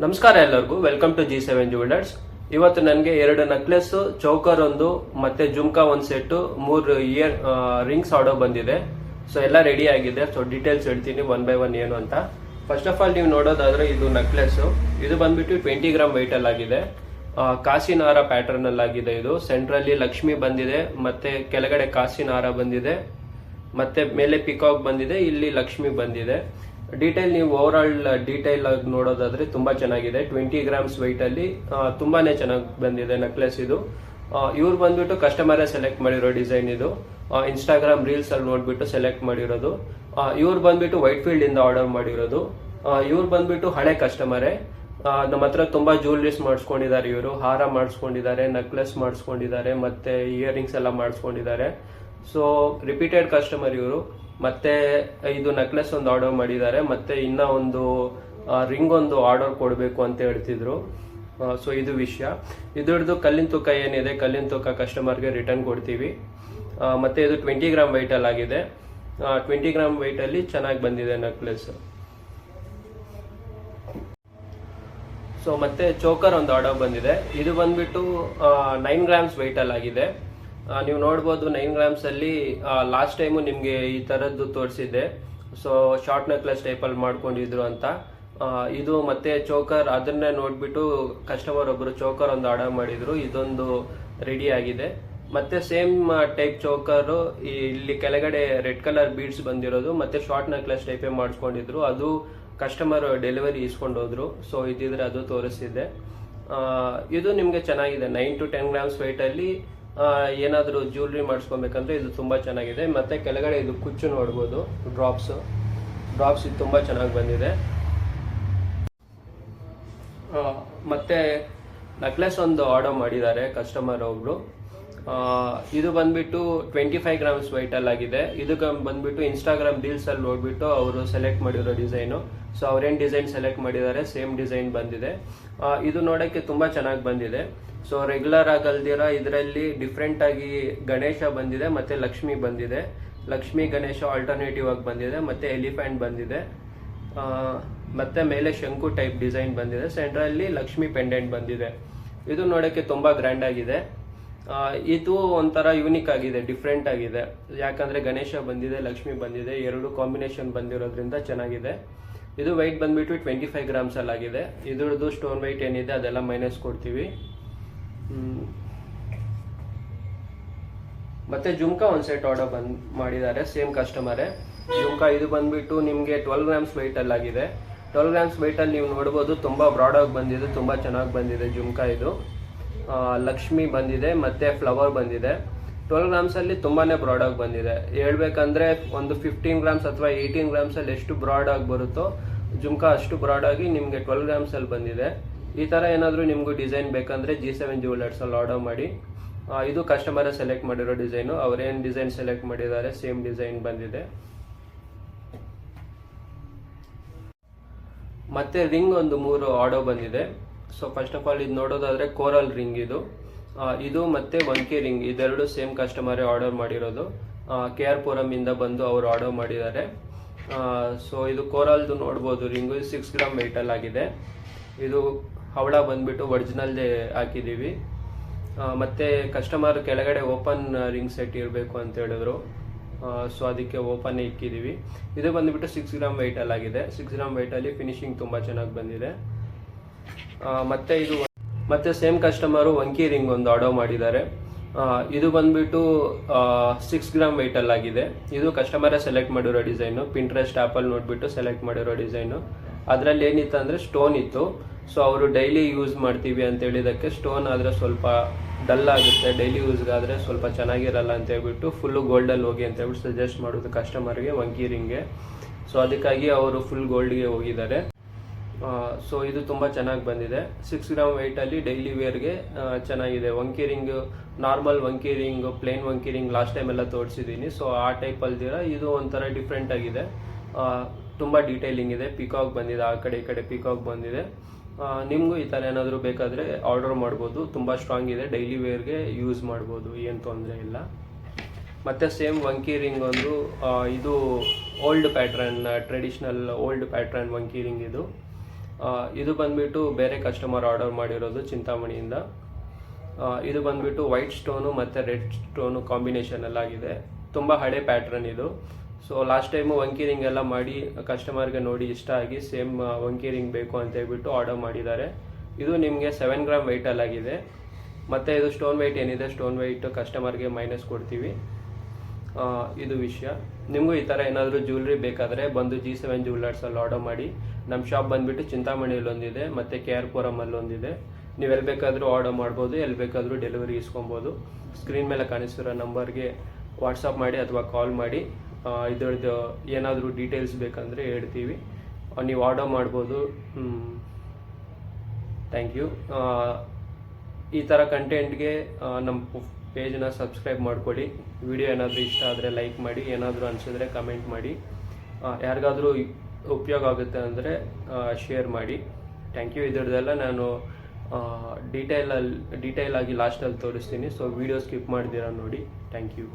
ನಮಸ್ಕಾರ ಎಲ್ಲರಿಗೂ, welcome to G7 jewellers. ಇವತ್ತು ನನಗೆ 2 ನೆಕ್ಲೆಸ್, ಚೌಕರ್ ಒಂದು ಮತ್ತೆ ಜುಮ್ಕಾ ಒಂದು ಸೆಟ್, 3 ಇಯರ್ ರಿಂಗ್ಸ್ ಆರ್ಡರ್ ಬಂದಿದೆ. ಸೊ ಎಲ್ಲ ರೆಡಿ ಆಗಿದೆ. ಸೊ ಡೀಟೇಲ್ಸ್ ಹೇಳ್ತೀನಿ ಒನ್ ಬೈ ಒನ್ ಏನು ಅಂತ. ಫಸ್ಟ್ ಆಫ್ ಆಲ್ ನೀವು ನೋಡೋದಾದ್ರೆ ಇದು ನೆಕ್ಲೆಸ್, ಇದು ಬಂದ್ಬಿಟ್ಟು 20 ಗ್ರಾಮ್ weight ಅಲ್ಲಿ ಆಗಿದೆ. ಕಾಸಿನಾರ ಪ್ಯಾಟರ್ನ್ ಅಲ್ಲಿ ಆಗಿದೆ. ಇದು ಸೆಂಟ್ರಲ್ಲಿ ಲಕ್ಷ್ಮಿ ಬಂದಿದೆ, ಮತ್ತೆ ಕೆಳಗಡೆ ಕಾಸಿನಾರ ಬಂದಿದೆ, ಮತ್ತೆ ಮೇಲೆ ಪಿಕಾಕ್ ಬಂದಿದೆ, ಇಲ್ಲಿ ಲಕ್ಷ್ಮಿ ಬಂದಿದೆ. ಡೀಟೇಲ್ ನೀವು ಓವರ್ ಆಲ್ ಡೀಟೇಲ್ ಆಗಿ ನೋಡೋದಾದ್ರೆ ತುಂಬಾ ಚೆನ್ನಾಗಿದೆ. 20 ಗ್ರಾಮ್ಸ್ weight ಅಲ್ಲಿ ತುಂಬಾನೇ ಚೆನ್ನಾಗಿ ಬಂದಿದೆ ನೆಕ್ಲೆಸ್ ಇದು. ಇವ್ರು ಬಂದ್ಬಿಟ್ಟು ಕಸ್ಟಮರೇ ಸೆಲೆಕ್ಟ್ ಮಾಡಿರೋ ಡಿಸೈನ್ ಇದು. ಇನ್ಸ್ಟಾಗ್ರಾಮ್ ರೀಲ್ಸ್ ಅಲ್ಲಿ ನೋಡ್ಬಿಟ್ಟು ಸೆಲೆಕ್ಟ್ ಮಾಡಿರೋದು. ಇವ್ರು ಬಂದ್ಬಿಟ್ಟು ವೈಟ್ ಫೀಲ್ಡ್ ಇಂದ ಆರ್ಡರ್ ಮಾಡಿರೋದು. ಇವ್ರು ಬಂದ್ಬಿಟ್ಟು ಹಳೆ ಕಸ್ಟಮರೇ. ನಮ್ಮ ಹತ್ರ ತುಂಬಾ ಜ್ಯುವೆಲರೀಸ್ ಮಾಡಿಸ್ಕೊಂಡಿದ್ದಾರೆ. ಇವರು ಹಾರ ಮಾಡಿಸ್ಕೊಂಡಿದ್ದಾರೆ, ನೆಕ್ಲೆಸ್ ಮಾಡಿಸ್ಕೊಂಡಿದ್ದಾರೆ, ಮತ್ತೆ ಇಯರಿಂಗ್ಸ್ ಎಲ್ಲ ಮಾಡಿಸ್ಕೊಂಡಿದ್ದಾರೆ. ಸೊ ರಿಪೀಟೆಡ್ ಕಸ್ಟಮರ್ ಇವರು. ಮತ್ತೆ ಇದು ನೆಕ್ಲೆಸ್ ಒಂದು ಆರ್ಡರ್ ಮಾಡಿದ್ದಾರೆ, ಮತ್ತೆ ಇನ್ನ ಒಂದು ರಿಂಗ್ ಒಂದು ಆರ್ಡರ್ ಕೊಡಬೇಕು ಅಂತ ಹೇಳ್ತಿದ್ರು. ಸೊ ಇದು ವಿಷಯ. ಇದ್ರದ್ದು ಕಲ್ಲಿನ ತೂಕ ಏನಿದೆ, ಕಲ್ಲಿನ ತೂಕ ಕಸ್ಟಮರ್ಗೆ ರಿಟರ್ನ್ ಕೊಡ್ತೀವಿ. ಮತ್ತೆ ಇದು 20 ಗ್ರಾಮ್ weight ಅಲ್ಲಿ ಆಗಿದೆ. 20 ಗ್ರಾಮ್ weight ಅಲ್ಲಿ ಚೆನ್ನಾಗಿ ಬಂದಿದೆ ನೆಕ್ಲೆಸ್. ಸೊ ಮತ್ತೆ ಚೋಕರ್ ಒಂದು ಆರ್ಡರ್ ಬಂದಿದೆ. ಇದು ಬಂದ್ಬಿಟ್ಟು 9 ಗ್ರಾಮ್ಸ್ weight ಅಲ್ಲಿ ಆಗಿದೆ. ನೀವು ನೋಡ್ಬೋದು 9 ಗ್ರಾಮ್ಸ್ ಅಲ್ಲಿ ಲಾಸ್ಟ್ ಟೈಮು ನಿಮಗೆ ಈ ತರದ್ದು ತೋರಿಸಿದ್ದೆ. ಸೊ ಶಾರ್ಟ್ ನೆಕ್ಲೆಸ್ ಟೈಪಲ್ಲಿ ಮಾಡ್ಕೊಂಡಿದ್ರು ಅಂತ. ಇದು ಮತ್ತೆ ಚೋಕರ್, ಅದನ್ನೇ ನೋಡ್ಬಿಟ್ಟು ಕಸ್ಟಮರ್ ಒಬ್ರು ಚೋಕರ್ ಒಂದು ಆರ್ಡರ್ ಮಾಡಿದ್ರು. ಇದೊಂದು ರೆಡಿ ಆಗಿದೆ. ಮತ್ತೆ ಸೇಮ್ ಟೈಪ್ ಚೋಕರ್ ಇಲ್ಲಿ ಕೆಳಗಡೆ ರೆಡ್ ಕಲರ್ ಬೀಡ್ಸ್ ಬಂದಿರೋದು, ಮತ್ತೆ ಶಾರ್ಟ್ ನೆಕ್ಲೆಸ್ ಟೈಪೇ ಮಾಡಿಸ್ಕೊಂಡಿದ್ರು. ಅದು ಕಸ್ಟಮರ್ ಡೆಲಿವರಿ ಇಸ್ಕೊಂಡು ಹೋದ್ರು. ಸೊ ಇದಿದ್ರೆ ಅದು ತೋರಿಸಿದ್ದೆ. ಇದು ನಿಮಗೆ ಚೆನ್ನಾಗಿದೆ. 9 to 10 ಗ್ರಾಮ್ಸ್ weight ಅಲ್ಲಿ ಏನಾದರೂ ಜ್ಯುವೆಲ್ರಿ ಮಾಡಿಸ್ಕೊಬೇಕಂದ್ರೆ ಇದು ತುಂಬಾ ಚೆನ್ನಾಗಿದೆ. ಮತ್ತೆ ಕೆಳಗಡೆ ಇದು ಕುಚ್ಚು ನೋಡ್ಬೋದು, ಡ್ರಾಪ್ಸ್ ಇದು ತುಂಬಾ ಚೆನ್ನಾಗಿ ಬಂದಿದೆ. ಮತ್ತೆ ನೆಕ್ಲೆಸ್ ಒಂದು ಆರ್ಡರ್ ಮಾಡಿದ್ದಾರೆ ಕಸ್ಟಮರ್ ಒಬ್ರು. ಇದು ಬಂದ್ಬಿಟ್ಟು 25 ಗ್ರಾಮ್ಸ್ weight ಅಲ್ಲಿ ಆಗಿದೆ. ಇದಕ್ಕೆ ಬಂದ್ಬಿಟ್ಟು ಇನ್ಸ್ಟಾಗ್ರಾಮ್ ರೀಲ್ಸ್ ಅಲ್ಲಿ ನೋಡ್ಬಿಟ್ಟು ಅವರು ಸೆಲೆಕ್ಟ್ ಮಾಡಿರೋ ಡಿಸೈನು. ಸೊ ಅವ್ರೇನ್ ಡಿಸೈನ್ ಸೆಲೆಕ್ಟ್ ಮಾಡಿದ್ದಾರೆ, ಸೇಮ್ ಡಿಸೈನ್ ಬಂದಿದೆ. ಇದು ನೋಡಕ್ಕೆ ತುಂಬಾ ಚೆನ್ನಾಗಿ ಬಂದಿದೆ. ಸೊ ರೆಗ್ಯುಲರ್ ಆಗಲ್ದಿರ ಇದರಲ್ಲಿ ಡಿಫ್ರೆಂಟ್ ಆಗಿ ಗಣೇಶ ಬಂದಿದೆ, ಮತ್ತೆ ಲಕ್ಷ್ಮಿ ಬಂದಿದೆ. ಲಕ್ಷ್ಮಿ ಗಣೇಶ ಆಲ್ಟರ್ನೇಟಿವ್ ಆಗಿ ಬಂದಿದೆ, ಮತ್ತೆ ಎಲಿಫೆಂಟ್ ಬಂದಿದೆ, ಮತ್ತೆ ಮೇಲೆ ಶಂಕು ಟೈಪ್ ಡಿಸೈನ್ ಬಂದಿದೆ. ಸೆಂಟ್ರಲ್ಲಿ ಲಕ್ಷ್ಮಿ ಪೆಂಡೆಂಟ್ ಬಂದಿದೆ. ಇದು ನೋಡಕ್ಕೆ ತುಂಬಾ ಗ್ರ್ಯಾಂಡ್ ಆಗಿದೆ. ಇದು ಒಂಥರ ಯೂನಿಕ್ ಆಗಿದೆ, ಡಿಫ್ರೆಂಟ್ ಆಗಿದೆ. ಯಾಕಂದ್ರೆ ಗಣೇಶ ಬಂದಿದೆ, ಲಕ್ಷ್ಮಿ ಬಂದಿದೆ, ಎರಡು ಕಾಂಬಿನೇಷನ್ ಬಂದಿರೋದ್ರಿಂದ ಚೆನ್ನಾಗಿದೆ. ಇದು weight ಬಂದ್ಬಿಟ್ಟು 25 ಗ್ರಾಮ್ಸ್ ಅಲ್ಲಿ ಆಗಿದೆ. ಇದ್ರದ್ದು ಸ್ಟೋನ್ weight ಏನಿದೆ ಅದೆಲ್ಲ ಮೈನಸ್ ಕೊಡ್ತೀವಿ. ಮತ್ತೆ ಜುಮ್ಕಾ ಒಂದು ಸೆಟ್ ಆರ್ಡರ್ ಮಾಡಿದ್ದಾರೆ, ಸೇಮ್ ಕಸ್ಟಮರೇ. ಜುಮ್ಕಾ ಇದು ಬಂದ್ಬಿಟ್ಟು ನಿಮಗೆ 12 ಗ್ರಾಮ್ಸ್ weight ಅಲ್ಲಿ ಆಗಿದೆ. 12 ಗ್ರಾಮ್ಸ್ weight ಅಲ್ಲಿ ನೀವು ನೋಡ್ಬೋದು, ತುಂಬಾ ಬ್ರಾಡ್ ಆಗಿ ಬಂದಿದೆ, ತುಂಬಾ ಚೆನ್ನಾಗಿ ಬಂದಿದೆ ಜುಮ್ಕಾ ಇದು. ಲಕ್ಷ್ಮಿ ಬಂದಿದೆ, ಮತ್ತೆ ಫ್ಲವರ್ ಬಂದಿದೆ. 12 ಗ್ರಾಮ್ಸ್ ಅಲ್ಲಿ ತುಂಬಾನೇ ಬ್ರಾಡ್ ಆಗಿ ಬಂದಿದೆ. ಹೇಳ್ಬೇಕಂದ್ರೆ ಒಂದು 15 ಗ್ರಾಮ್ಸ್ ಅಥವಾ 18 ಗ್ರಾಮ್ಸ್ ಅಲ್ಲಿ ಎಷ್ಟು ಬ್ರಾಡ್ ಆಗಿ ಬರುತ್ತೋ ಜುಮ್ಕಾ ಅಷ್ಟು ಬ್ರಾಡ್ ಆಗಿ ನಿಮ್ಗೆ 12 ಗ್ರಾಮ್ಸ್ ಅಲ್ಲಿ ಬಂದಿದೆ. ಈ ತರ ಏನಾದ್ರು ನಿಮ್ಗೂ ಡಿಸೈನ್ ಬೇಕಂದ್ರೆ G7 ಜ್ಯುವೆಲರ್ಸ್ ಅಲ್ಲಿ ಆರ್ಡರ್ ಮಾಡಿ. ಇದು ಕಸ್ಟಮರ್ ಸೆಲೆಕ್ಟ್ ಮಾಡಿರೋ ಡಿಸೈನು. ಅವ್ರೇನ್ ಡಿಸೈನ್ ಸೆಲೆಕ್ಟ್ ಮಾಡಿದ್ದಾರೆ ಸೇಮ್ ಡಿಸೈನ್ ಬಂದಿದೆ. ಮತ್ತೆ ರಿಂಗ್ ಒಂದು 3 ಆರ್ಡರ್ ಬಂದಿದೆ. ಸೊ ಫಸ್ಟ್ ಆಫ್ ಆಲ್ ಇದು ನೋಡೋದಾದ್ರೆ ಕೋರಲ್ ರಿಂಗ್ ಇದು ಮತ್ತೆ ವಂಕಿ ರಿಂಗ್, ಇದೆರಡು ಸೇಮ್ ಕಸ್ಟಮರೇ ಆರ್ಡರ್ ಮಾಡಿರೋದು. KR ಪುರಂ ಇಂದ ಬಂದು ಅವರು ಆರ್ಡರ್ ಮಾಡಿದ್ದಾರೆ. ಸೊ ಇದು ಕೋರಲ್ದು ನೋಡ್ಬೋದು ರಿಂಗು. 6 ಗ್ರಾಮ್ weight ಅಲ್ಲಿ ಆಗಿದೆ. ಇದು ಹವಳ ಬಂದ್ಬಿಟ್ಟು ಒರಿಜಿನಲ್ದೇ ಹಾಕಿದ್ದೀವಿ. ಮತ್ತೆ ಕಸ್ಟಮರ್ ಕೆಳಗಡೆ ಓಪನ್ ರಿಂಗ್ ಸೆಟ್ ಇರಬೇಕು ಅಂತ ಹೇಳಿದ್ರು. ಸೊ ಅದಕ್ಕೆ ಓಪನ್ ಇಕ್ಕಿದ್ದೀವಿ. ಇದು ಬಂದ್ಬಿಟ್ಟು 6 ಗ್ರಾಮ್ weight ಅಲ್ಲಿ ಆಗಿದೆ. 6 ಗ್ರಾಮ್ weight ಅಲ್ಲಿ ಫಿನಿಶಿಂಗ್ ತುಂಬಾ ಚೆನ್ನಾಗಿ ಬಂದಿದೆ. ಮತ್ತೆ ಸೇಮ್ ಕಸ್ಟಮರು ವಂಕಿ ರಿಂಗ್ ಒಂದು ಆರ್ಡರ್ ಮಾಡಿದ್ದಾರೆ. ಇದು ಬಂದ್ಬಿಟ್ಟು 6 ಗ್ರಾಮ್ weight ಅಲ್ಲಿ ಆಗಿದೆ. ಇದು ಕಸ್ಟಮರೇ ಸೆಲೆಕ್ಟ್ ಮಾಡಿರೋ ಡಿಸೈನು. ಪಿಂಟ್ರೆಸ್ಟ್ ಆ್ಯಪಲ್ಲಿ ನೋಡ್ಬಿಟ್ಟು ಸೆಲೆಕ್ಟ್ ಮಾಡಿರೋ ಡಿಸೈನು. ಅದರಲ್ಲಿ ಏನಿತ್ತು ಅಂದರೆ ಸ್ಟೋನ್ ಇತ್ತು. ಸೊ ಅವರು ಡೈಲಿ ಯೂಸ್ ಮಾಡ್ತೀವಿ ಅಂತ ಹೇಳಿದಕ್ಕೆ ಸ್ಟೋನ್ ಆದರೆ ಸ್ವಲ್ಪ ಡಲ್ ಆಗುತ್ತೆ, ಡೈಲಿ ಯೂಸ್ಗಾದರೆ ಸ್ವಲ್ಪ ಚೆನ್ನಾಗಿರಲ್ಲ ಅಂತ ಹೇಳ್ಬಿಟ್ಟು ಫುಲ್ಲು ಗೋಲ್ಡಲ್ಲಿ ಹೋಗಿ ಅಂತ ಹೇಳ್ಬಿಟ್ಟು ಸಜೆಸ್ಟ್ ಮಾಡೋದು ಕಸ್ಟಮರ್ಗೆ ವಂಕಿ ರಿಂಗ್ಗೆ. ಸೊ ಅದಕ್ಕಾಗಿ ಅವರು ಫುಲ್ ಗೋಲ್ಡ್ಗೆ ಹೋಗಿದ್ದಾರೆ. ಸೊ ಇದು ತುಂಬ ಚೆನ್ನಾಗಿ ಬಂದಿದೆ. 6 ಗ್ರಾಮ್ weight ಅಲ್ಲಿ ಡೈಲಿ ವೇರ್ಗೆ ಚೆನ್ನಾಗಿದೆ. ವಂಕಿ ರಿಂಗ್, ನಾರ್ಮಲ್ ವಂಕಿ ರಿಂಗ್, ಪ್ಲೇನ್ ವಂಕಿ ರಿಂಗ್ ಲಾಸ್ಟ್ ಟೈಮ್ ಎಲ್ಲ ತೋರಿಸಿದ್ದೀನಿ. ಸೊ ಆ ಟೈಪ್ ಅಲ್ದಿರ ಇದು ಒಂಥರ ಡಿಫ್ರೆಂಟ್ ಆಗಿದೆ. ತುಂಬ ಡೀಟೇಲಿಂಗ್ ಇದೆ. ಪಿಕಾಕ್ ಬಂದಿದೆ, ಆ ಕಡೆ ಈ ಕಡೆ ಪಿಕಾಕ್ ಬಂದಿದೆ. ನಿಮಗೂ ಈ ಥರ ಏನಾದರೂ ಬೇಕಾದರೆ ಆರ್ಡರ್ ಮಾಡ್ಬೋದು. ತುಂಬ ಸ್ಟ್ರಾಂಗ್ ಇದೆ, ಡೈಲಿ ವೇರ್ಗೆ ಯೂಸ್ ಮಾಡ್ಬೋದು, ಏನು ತೊಂದರೆ ಇಲ್ಲ. ಮತ್ತು ಸೇಮ್ ವಂಕಿ ರಿಂಗ್ ಒಂದು ಇದು old pattern, traditional old pattern ವಂಕಿ ರಿಂಗ್ ಇದು. ಇದು ಬಂದ್ಬಿಟ್ಟು ಬೇರೆ ಕಸ್ಟಮರ್ ಆರ್ಡರ್ ಮಾಡಿರೋದು ಚಿಂತಾಮಣಿಯಿಂದ. ಇದು ಬಂದ್ಬಿಟ್ಟು ವೈಟ್ ಸ್ಟೋನು ಮತ್ತು ರೆಡ್ ಸ್ಟೋನು ಕಾಂಬಿನೇಷನಲ್ಲಾಗಿದೆ. ತುಂಬ ಹಳೆ ಪ್ಯಾಟ್ರನ್ ಇದು. ಸೊ ಲಾಸ್ಟ್ ಟೈಮು ವಂಕಿ ರಿಂಗ್ ಎಲ್ಲ ಮಾಡಿ ಕಸ್ಟಮರ್ಗೆ ನೋಡಿ ಇಷ್ಟ ಆಗಿ ಸೇಮ್ ವಂಕಿ ರಿಂಗ್ ಬೇಕು ಅಂತ ಹೇಳ್ಬಿಟ್ಟು ಆರ್ಡರ್ ಮಾಡಿದ್ದಾರೆ. ಇದು ನಿಮಗೆ 7 ಗ್ರಾಮ್ ವೆಯ್ಟಲ್ಲಾಗಿದೆ. ಮತ್ತು ಇದು ಸ್ಟೋನ್ ವೆಯ್ಟ್ ಏನಿದೆ, ಸ್ಟೋನ್ ವೆಯ್ಟ್ ಕಸ್ಟಮರ್ಗೆ ಮೈನಸ್ ಕೊಡ್ತೀವಿ. ಇದು ವಿಷಯ. ನಿಮಗೂ ಈ ಥರ ಏನಾದರೂ ಜ್ಯುವೆಲ್ರಿ ಬೇಕಾದರೆ ಬಂದು G7 ಜ್ಯುವೆಲರ್ಸಲ್ಲಿ ಆರ್ಡರ್ ಮಾಡಿ. ನಮ್ಮ ಶಾಪ್ ಬಂದುಬಿಟ್ಟು ಚಿಂತಾಮಣಿಯಲ್ಲಿ ಒಂದಿದೆ ಮತ್ತು KR ಪುರಮಲ್ಲಿ ಒಂದಿದೆ. ನೀವು ಎಲ್ಲಿ ಬೇಕಾದರೂ ಆರ್ಡರ್ ಮಾಡ್ಬೋದು, ಎಲ್ಲಿ ಬೇಕಾದರೂ ಡೆಲಿವರಿ ಇಸ್ಕೊಬೋದು. ಸ್ಕ್ರೀನ್ ಮೇಲೆ ಕಾಣಿಸ್ತಿರೋ ನಂಬರ್ಗೆ ವಾಟ್ಸಪ್ ಮಾಡಿ ಅಥವಾ ಕಾಲ್ ಮಾಡಿ. ಇದ್ರದ್ದು ಏನಾದರೂ ಡೀಟೇಲ್ಸ್ ಬೇಕಂದರೆ ಹೇಳ್ತೀವಿ, ನೀವು ಆರ್ಡರ್ ಮಾಡ್ಬೋದು. Thank you. ಈ ಥರ ಕಂಟೆಂಟ್ಗೆ ನಮ್ಮ ಪೇಜನ್ನ ಸಬ್ಸ್ಕ್ರೈಬ್ ಮಾಡ್ಕೊಳ್ಳಿ. ವಿಡಿಯೋ ಏನಾದರೂ ಇಷ್ಟ ಆದರೆ ಲೈಕ್ ಮಾಡಿ, ಏನಾದರೂ ಅನಿಸಿದ್ರೆ ಕಮೆಂಟ್ ಮಾಡಿ. ಯಾರಿಗಾದರೂ ಉಪಯೋಗ ಆಗುತ್ತೆ ಅಂದರೆ ಶೇರ್ ಮಾಡಿ. Thank you. ಇದರದ್ದೆಲ್ಲ ನಾನು ಡೀಟೇಲ್ ಆಗಿ ಲಾಸ್ಟಲ್ಲಿ ತೋರಿಸ್ತೀನಿ. ಸೊ ವಿಡಿಯೋ ಸ್ಕಿಪ್ ಮಾಡ್ದಿರಾ ನೋಡಿ. Thank you.